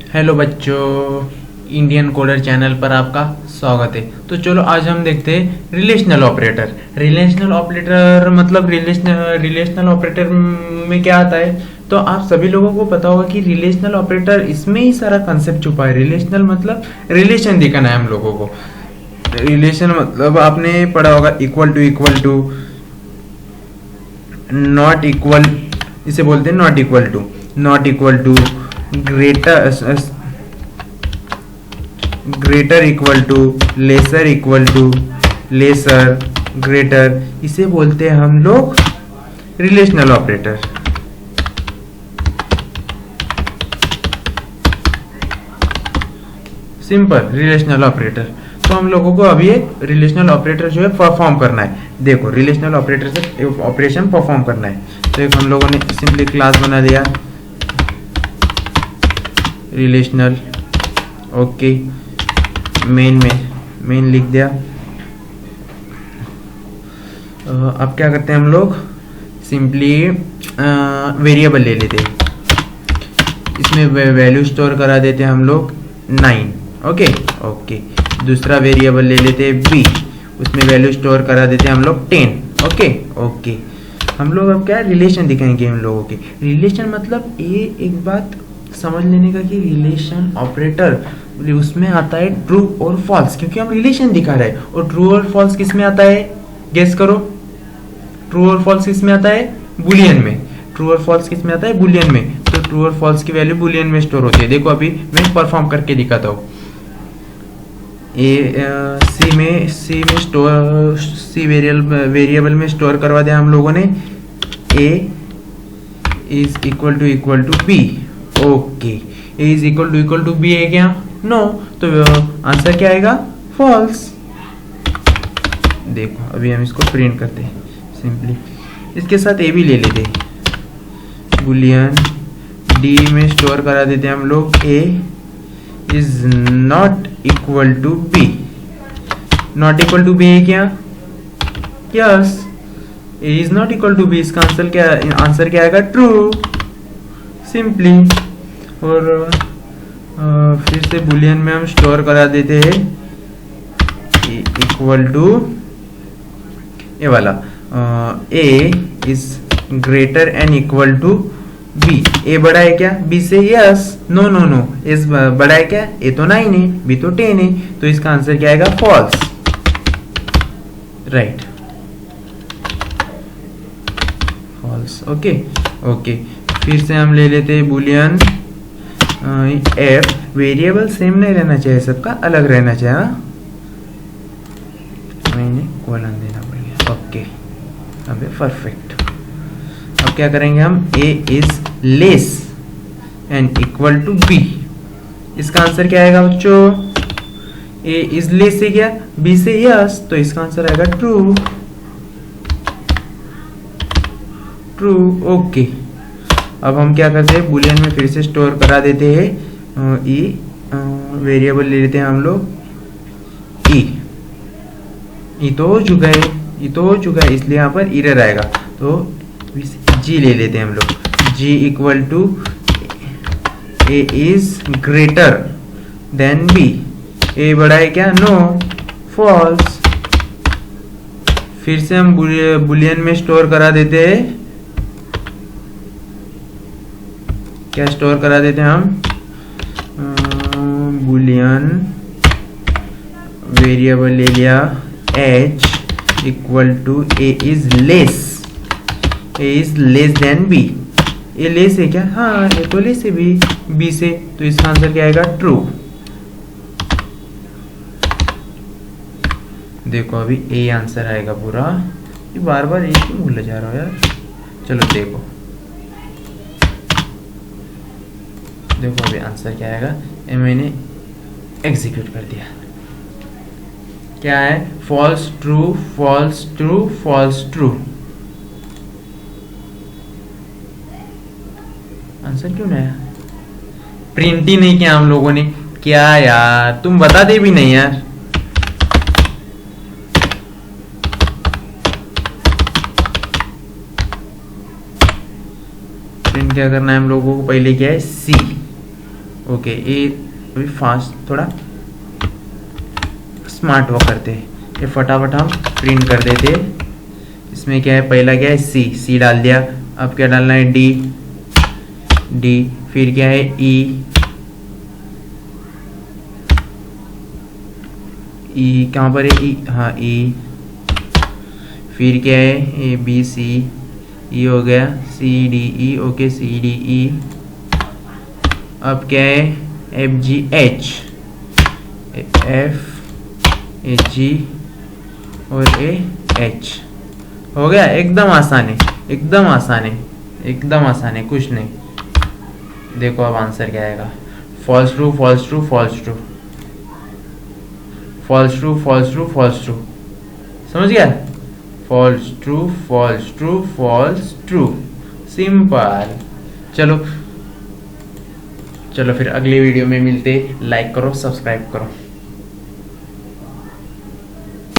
Hello बच्चों, Indian coder channel पर आपका स्वागत है। तो चलो आज हम देखते हैं रिलेशनल ऑपरेटर। रिलेशनल ऑपरेटर मतलब रिलेशनल ऑपरेटर में क्या आता है। तो आप सभी लोगों को पता होगा कि रिलेशनल ऑपरेटर, इसमें ही सारा कंसेप्ट छुपा है। रिलेशनल मतलब रिलेशन दिखाना है हम लोगों को। रिलेशन मतलब आपने पढ़ा होगा इक्वल टू, नॉट इक्वल, इसे बोलते हैं not equal to, greater equal to, lesser, greater, इसे बोलते हैं हम लोग relational operator. Simple relational operator. तो हम लोगों को अभी एक रिलेशनल ऑपरेटर जो है परफॉर्म करना है। देखो, रिलेशनल ऑपरेटर से ऑपरेशन परफॉर्म करना है। तो एक हम लोगों ने सिंपली क्लास बना दिया रिलेशनल, ओके, मेन लिख दिया। अब क्या करते हैं हम लोग, सिंपली वेरिएबल ले लेते हैं। इसमें वैल्यू स्टोर करा देते हैं हम लोग 9, ओके। दूसरा वेरिएबल ले लेते हैं b, उसमें वैल्यू स्टोर करा देते हैं हम लोग 10, ओके। हम लोग अब क्या रिलेशन दिखाएंगे हम लोगों के। रिलेशन मतलब ये एक बात समझ लेने का कि रिलेशन ऑपरेटर उसमें आता है ट्रू और फॉल्स, क्योंकि हम रिलेशन दिखा रहे हैं। और ट्रू और फॉल्स किस में आता है, गेस करो। ट्रू और फॉल्स किस में आता है, बुलियन में। ट्रू और फॉल्स किस में आता है, बुलियन में। तो ट्रू और फॉल्स की वैल्यू बुलियन में स्टोर होती है। देखो अभी मैं परफॉर्म करके दिखाता हूँ। सी वेरिएबल में स्टोर करवा दिया हम लोगों ने a is equal to b, okay. a is equal to b है क्या, नो। तो आंसर क्या आएगा, फॉल्स। देखो अभी हम इसको प्रिंट करते हैं सिंपली। इसके साथ a भी ले लेते हैं, बुलियन d में स्टोर करा देते हैं हम लोग a is not equal to b। Not equal to b है क्या, yes. a is not equal to b, इसका आंसर क्या आएगा, ट्रू, सिंपली। और फिर से बुलियन में हम स्टोर करा देते हैं इक्वल टू ये वाला, a is greater and equal to b। a बड़ा है क्या b से, यस। नो, a बड़ा है क्या, a तो 9 है, b तो 10 है। तो इसका आंसर क्या आएगा, फॉल्स, राइट, फॉल्स, ओके। फिर से हम ले लेते हैं बुलियन f। वेरिएबल सेम नहीं रहना चाहिए, सबका अलग रहना चाहिए, मैंने कॉलन देना पड़ेगा, ओके। अब परफेक्ट। अब क्या करेंगे हम, a is less and equal to b। इसका आंसर क्या आएगा बच्चों, a इज लेस से क्या, b से, यस। तो इसका आंसर आएगा ट्रू, ओके। अब हम क्या करते हैं, बुलियन में फिर से स्टोर करा देते हैं e, वेरिएबल ले लेते हैं हम लोग e तो हो चुका है, इसलिए यहाँ पर एरर आएगा। तो g ले लेते हैं हम लोग, g equal to a is greater than b। a बड़ा है क्या, नो, फॉल्स। फिर से हम बुलियन में स्टोर करा देते हैं, क्या स्टोर करा देते हैं हम, बुलियन वेरिएबल ले लिया h equal to a is less than b। ये लेस है क्या, हाँ ये तो लेस है b से। तो इसका आंसर क्या आएगा, ट्रू। देखो अभी a आंसर आएगा पूरा। ये बार बार एक ही भूल जा रहा हो यार। चलो देखो अभी आंसर क्या आएगा। ये मैंने एग्जीक्यूट कर दिया। क्या है, false true, false true, false true. Answer क्यों नहीं आया, प्रिंट ही नहीं किया हम लोगों ने। क्या यार, तुम बता दे भी नहीं यार। प्रिंट क्या करना है हम लोगों को, पहले क्या है, सी, ओके, ये अभी फास्ट थोड़ा स्मार्ट वर्क करते हैं, ये फटाफट हम प्रिंट कर देते हैं। इसमें क्या है, पहला क्या है सी डाल दिया, अब क्या डालना है डी, फिर क्या है ई कहाँ पर है ई, हाँ ई, फिर क्या है ए बी सी, ई हो गया, C D E, okay C D E. अब क्या है F G H, F A G और ए एच, हो गया। एकदम आसान है, एकदम आसान है, एकदम आसान है, कुछ नहीं। देखो अब आंसर क्या आएगा, false true false true false true false true false true false true, समझ गया, false true false true false true, simple. चलो चलो फिर अगली वीडियो में मिलते, लाइक करो सब्सक्राइब करो।